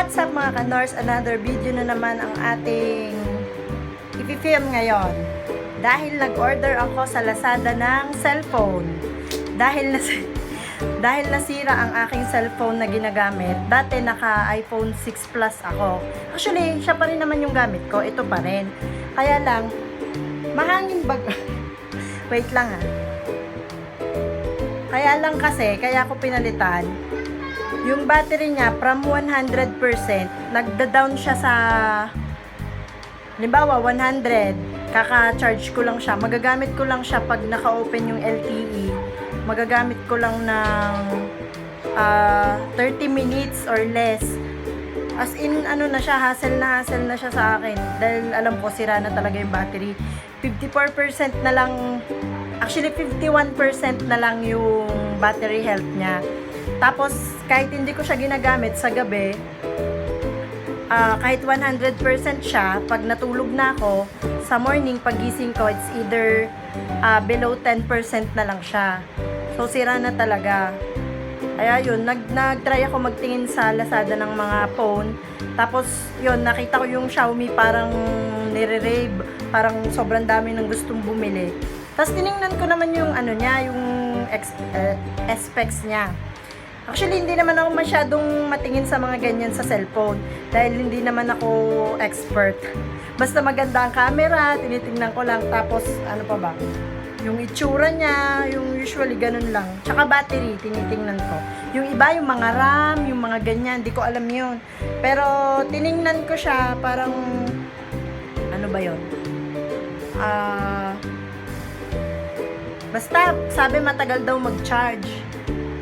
What's up mga ka-Nors? Another video na naman ang ating ipifilm ngayon. Dahil nag-order ako sa Lazada ng cellphone. Dahil nasira ang aking cellphone na ginagamit. Dati naka iPhone 6 Plus ako. Actually, siya pa rin naman yung gamit ko. Ito pa rin. Kaya lang, mahangin bag... Wait lang ha. Kaya lang kasi, kaya ako pinalitan. Yung battery niya, from 100%, nagda-down siya sa, halimbawa, 100. Kaka-charge ko lang siya. Magagamit ko lang siya pag naka-open yung LTE. Magagamit ko lang ng 30 minutes or less. As in, ano na siya, hassle na siya sa akin. Dahil alam ko, sira na talaga yung battery. 54% na lang, actually 51% na lang yung battery health niya. Tapos, kahit hindi ko siya ginagamit sa gabi, kahit 100% siya, pag natulog na ako, sa morning, pagising ko, it's either below 10% na lang siya. So, sira na talaga. Kaya yun, nag-try ako magtingin sa Lazada ng mga phone. Tapos, yun, nakita ko yung Xiaomi parang nire-rave. Parang sobrang dami ng gustong bumili. Tapos, tiningnan ko naman yung ano niya, yung specs niya. Actually, hindi naman ako masyadong matingin sa mga ganyan sa cellphone. Dahil hindi naman ako expert. Basta maganda ang camera, tinitingnan ko lang. Tapos, ano pa ba? Yung itsura niya, yung usually ganun lang. Tsaka battery, tinitingnan ko. Yung iba, yung mga RAM, yung mga ganyan, hindi ko alam yun. Pero, tiningnan ko siya, parang, ano ba yun? Basta, sabi matagal daw mag-charge.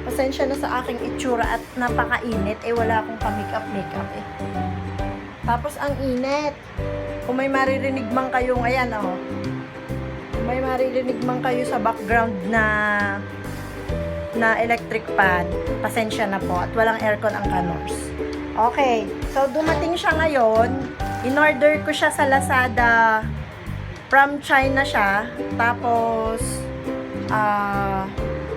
Pasensya na sa aking itsura at napakainit. Wala akong ka-makeup eh. Tapos, ang init. Kung may maririnig man kayong, ayan oh. Kung may maririnig man kayo sa background na electric fan, pasensya na po. At walang aircon ang ka-Nors. Okay. So, dumating siya ngayon. In-order ko siya sa Lazada. From China siya. Tapos,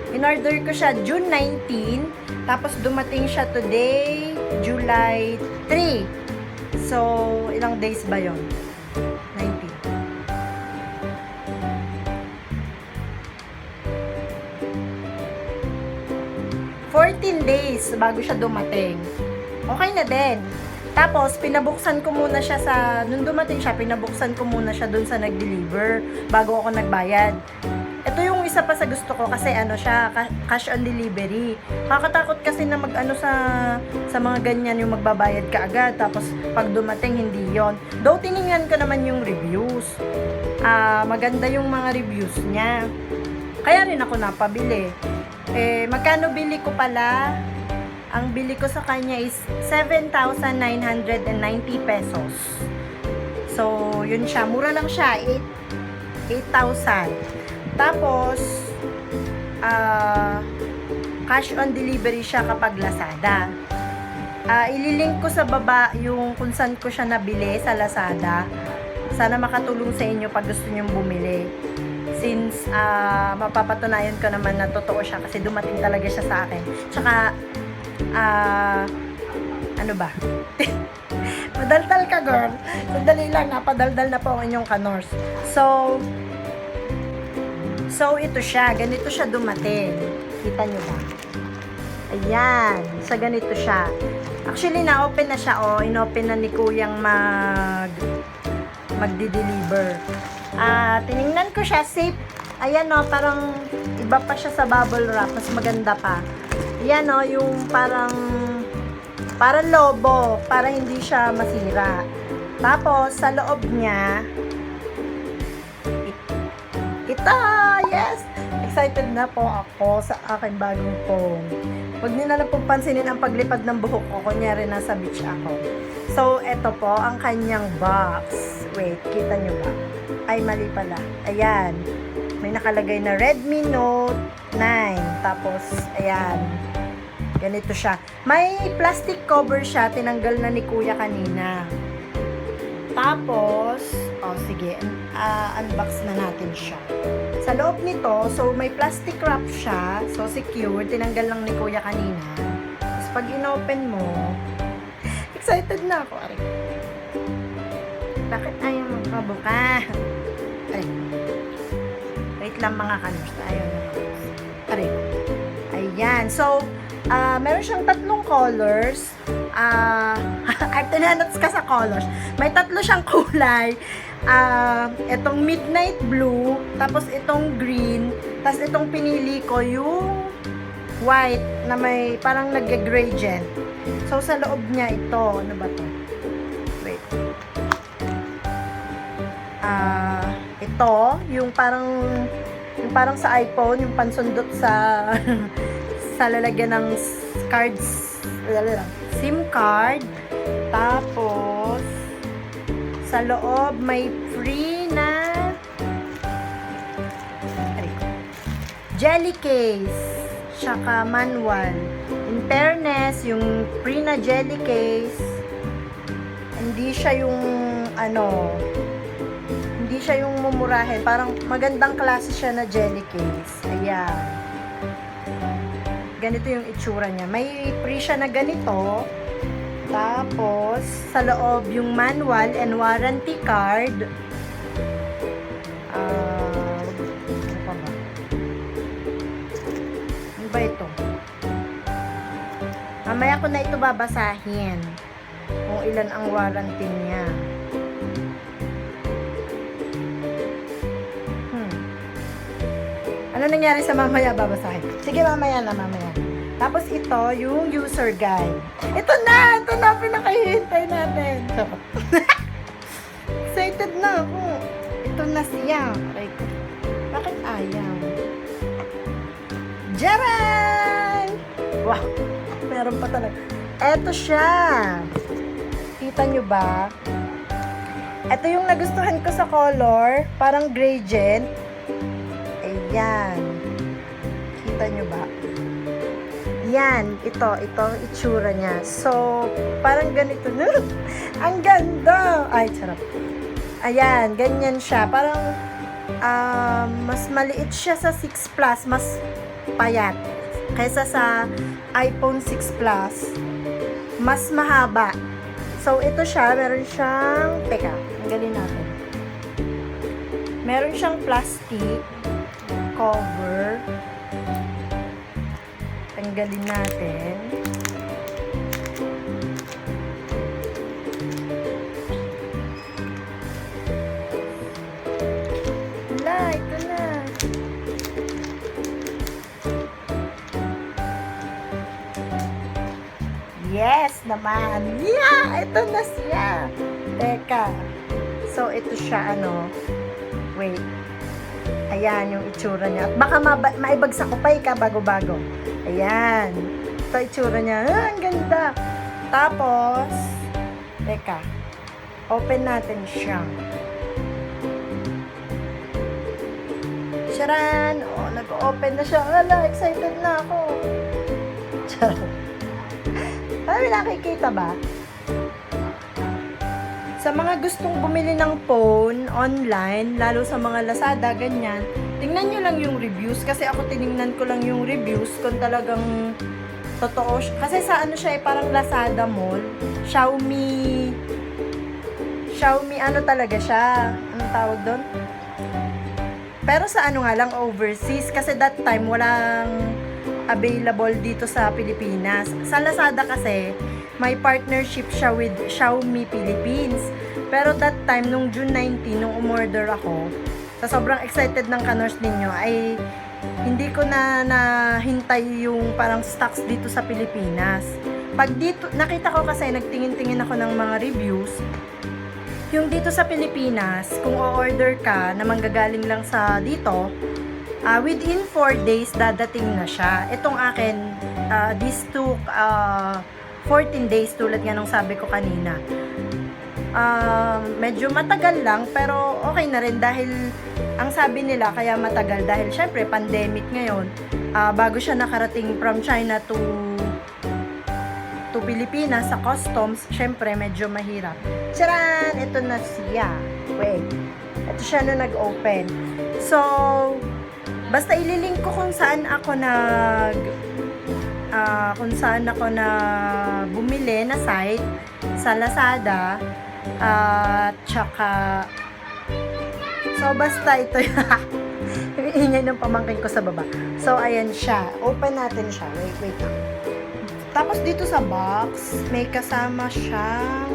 in-order ko siya June 19, tapos dumating siya today, July 3. So, ilang days ba yon? 19. 14 days bago siya dumating. Okay na din. Tapos, pinabuksan ko muna siya nung dumating siya, pinabuksan ko muna siya dun sa nag-deliver bago ako nagbayad. Ito yung isa pa sa gusto ko kasi ano siya, cash on delivery. Kakatakot kasi na mag-ano sa mga ganyan yung magbabayad ka agad tapos pag dumating hindi yon. Though tiningnan ko naman yung reviews. Maganda yung mga reviews niya. Kaya rin ako napabili. Magkano bili ko pala? Ang bili ko sa kanya is 7,990 pesos. So, yun siya. Mura lang siya. 8,000. Tapos, cash on delivery siya kapag Lazada. Ililink ko sa baba yung kung saan ko siya nabili sa Lazada. Sana makatulong sa inyo pag gusto nyong bumili. Since mapapatunayan ko naman na totoo siya kasi dumating talaga siya sa akin. Tsaka, ano ba? Madaldal ka, girl. Sandali lang, napadaldal na po ang inyong ka-Nors. So, ito siya. Ganito siya dumating. Kita nyo ba? Ayan. Sa ganito siya. Actually, na-open na siya, oh. In-open na ni Kuyang magdi-deliver. Tiningnan ko siya. Safe. Ayan, oh. Parang iba pa siya sa bubble wrap. Mas maganda pa. Ayan, oh. Yung parang lobo. Para hindi siya masira. Tapos, sa loob niya, ito! Yes! Excited na po ako sa aking bagong phone. Huwag niyo na lang pong pansinin ang paglipad ng buhok ko. Kunyari nasa beach ako. So, ito po ang kanyang box. Wait, kita nyo ba? Ay, mali pala. Ayan. May nakalagay na Redmi Note 9. Tapos, ayan. Ganito siya. May plastic cover siya. Tinanggal na ni Kuya kanina. Tapos, sige, unbox na natin siya. Sa loob nito, so may plastic wrap siya, so secure, tinanggal lang ni Kuya kanina. Tapos pag inopen mo, excited na ako. Aray. Bakit ayaw magpabuka? Aray. Wait lang mga kanors. Ayaw na. Aray. Ayan. So, meron siyang tatlong colors. Tinanats ka sa colors. May tatlo siyang kulay. Itong midnight blue, tapos itong green, tapos itong pinili ko yung white na may parang nag-gradient. So, sa loob niya ito. Ano ba to? Wait. Ito, yung parang sa iPhone, yung pansundot sa sa lalagyan ng cards, SIM card. Tapos, sa loob, may free na jelly case, tsaka manual. In fairness, yung free na jelly case, hindi siya yung hindi siya yung mumurahin. Parang magandang klase siya na jelly case. Ayan. Ganito yung itsura niya. May free siya na ganito. Tapos, sa loob, yung manual and warranty card. Ano pa ba? Ano ba ito? Mamaya ko na ito babasahin. Kung ilan ang warranty niya. Ano nangyari sa mamaya babasahin? Sige, mamaya na. Tapos ito, yung user guide. Ito na, pinakahihintay natin. Excited na ako. Ito na siya. Bakit ayaw? Jaran! Wow, meron pa talaga. Ito siya. Kita nyo ba? Ito yung nagustuhan ko sa color. Parang gradient. Ayan. Kita nyo ba? Yan, ito itsura niya. So, parang ganito. Ang ganda! Ay, sarap. Ayan, ganyan siya. Parang, mas maliit siya sa 6 Plus. Mas payat. Kaysa sa iPhone 6 Plus. Mas mahaba. So, ito siya. Meron siyang, teka, tanggalin natin. Meron siyang plastic cover. Tanggalin natin. Wala, ito na. Yes naman. Yeah, ito na siya. Teka. So, ito siya, wait. Ayan, yung itsura niya. At baka maibagsak ko pa bago-bago. Ayan. Ito itsura niya. Ang ganda. Tapos, teka. Open natin siya. Charan! Nag-open na siya. Wala, excited na ako. Charan. Parang nakikita ba? Sa mga gustong bumili ng phone online, lalo sa mga Lazada, ganyan, tingnan nyo lang yung reviews. Kasi ako tiningnan ko lang yung reviews kung talagang totoo. Kasi sa siya parang Lazada Mall. Xiaomi talaga siya. Anong tawag doon? Pero sa nga lang, overseas. Kasi that time, walang available dito sa Pilipinas. Sa Lazada kasi, may partnership siya with Xiaomi Philippines. Pero that time, nung June 19, nung umorder ako, sa sobrang excited ng kanors ninyo, ay hindi ko na nahintay yung parang stocks dito sa Pilipinas. Pag dito, nakita ko kasi, nagtingin-tingin ako ng mga reviews, yung dito sa Pilipinas, kung o-order ka na manggagaling lang sa dito, within 4 days, dadating na siya. Itong akin, this took 14 days tulad nga nung sabi ko kanina. Medyo matagal lang pero okay na rin dahil ang sabi nila kaya matagal dahil syempre pandemic ngayon, bago siya nakarating from China to Pilipinas sa customs, syempre medyo mahirap. Charan! Ito na siya. Wait. Ito siya na nag-open. So, basta ililink ko kung saan ako kung saan ako na bumili na site sa Lazada at tsaka so basta ito yung ingay ng pamangkin ko sa baba. So ayan siya, open natin siya, wait lang. Tapos dito sa box may kasama siyang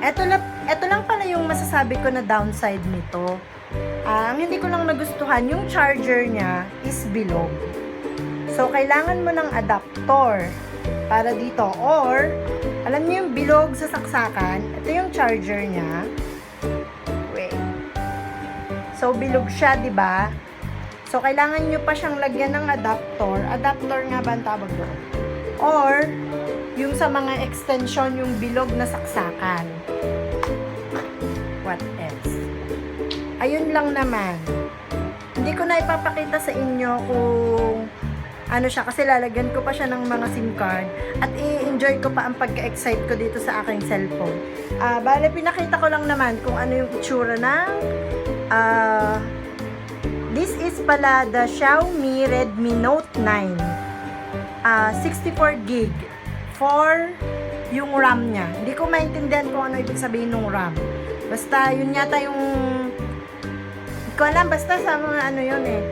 eto lang pala yung masasabi ko na downside nito. Ang hindi ko lang nagustuhan, yung charger niya is bilog. So, kailangan mo ng adapter para dito. Or, alam niyo yung bilog sa saksakan, ito yung charger niya. Wait. So, bilog siya, di ba? So, kailangan nyo pa siyang lagyan ng adapter. Adapter nga ba ang tawag doon? Or, yung sa mga extension, yung bilog na saksakan. What else? Ayun lang naman. Hindi ko na ipapakita sa inyo kung ano siya, kasi lalagyan ko pa siya ng mga SIM card at i-enjoy ko pa ang pagka-excite ko dito sa aking cellphone. Bale, pinakita ko lang naman kung ano yung itsura ng this is pala the Xiaomi Redmi Note 9. 64 gig for yung RAM niya. Hindi ko maintindihan kung ano ibig sabihin ng RAM. Basta, yun yata yung hindi ko alam, basta sa mga ano yun eh.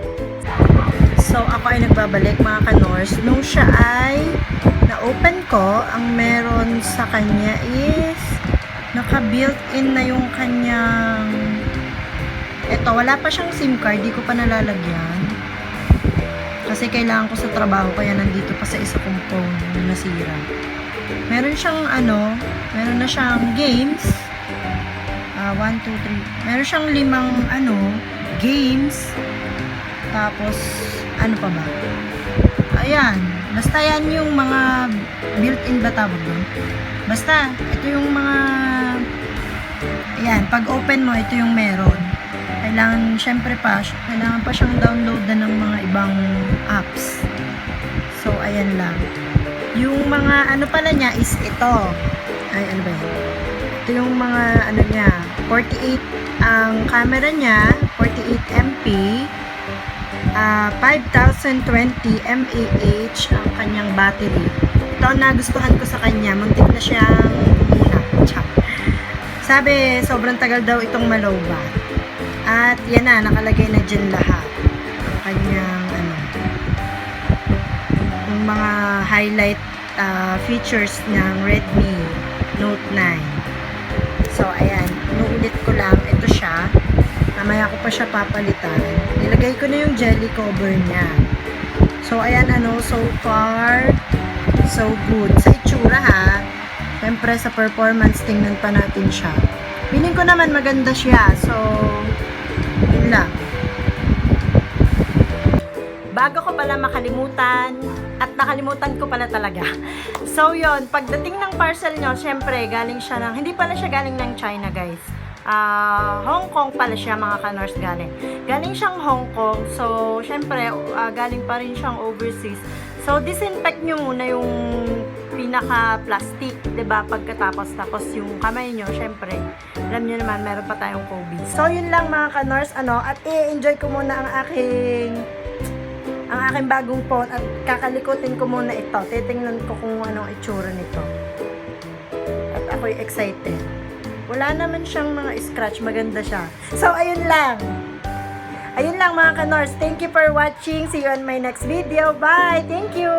So, ako ay nagbabalik mga kanors. Nung siya ay na-open ko, ang meron sa kanya is naka-built-in na yung kanyang eto, wala pa siyang SIM card, di ko pa nalalagyan. Kasi kailangan ko sa trabaho, kaya nandito pa sa isa kong phone na nasira. Meron siyang meron na siyang games. 1, 2, 3. Meron siyang 5 games. Tapos, ano pa ba? Ayan. Basta yan yung mga built-in ba tawag doon? Basta, ito yung mga ayan, pag open mo, ito yung meron. Kailangan, syempre pa, kailangan pa siyang downloadan ng mga ibang apps. So, ayan lang. Yung mga ano pala niya is ito. Ay, ano ba yun? Ito yung mga ano niya. 48 ang camera niya. 48 MP. 5020 mAh ang kanyang battery. Ito ang nagustuhan ko sa kanya. Muntik na siyang muna. Sabi, sobrang tagal daw itong malobat. At yan na, nakalagay na dyan lahat. Ang kanyang yung mga highlight features ng Redmi Note 9. So, ayan. Inuulit ko lang. Ito siya. Mamaya ko pa siya papalitan. Nilagay ko na yung jelly cover niya. So, ayan so far, so good. Sa itsura ha. Siyempre, sa performance, tingnan pa natin siya. Feeling ko naman maganda siya. So, yun lang. Bago ko pala makalimutan, at nakalimutan ko pala talaga. So, yun, pagdating ng parcel nyo, syempre, galing siya ng, hindi pala siya galing ng China, guys. Hong Kong pala siya, mga kanors galing. Galing siyang Hong Kong, so, syempre, galing pa rin siyang overseas. So, disinfect nyo muna yung pinaka-plastic, 'di ba? Pagkatapos, tapos yung kamay nyo, syempre, alam nyo naman, meron pa tayong COVID. So, yun lang mga kanors, at i-enjoy ko muna ang aking bagong phone at kakalikutin ko muna ito. Titingnan ko kung anong itsura nito. At ako'y excited. Wala naman siyang mga scratch. Maganda siya. So, ayun lang. Ayun lang mga kanors. Thank you for watching. See you on my next video. Bye! Thank you!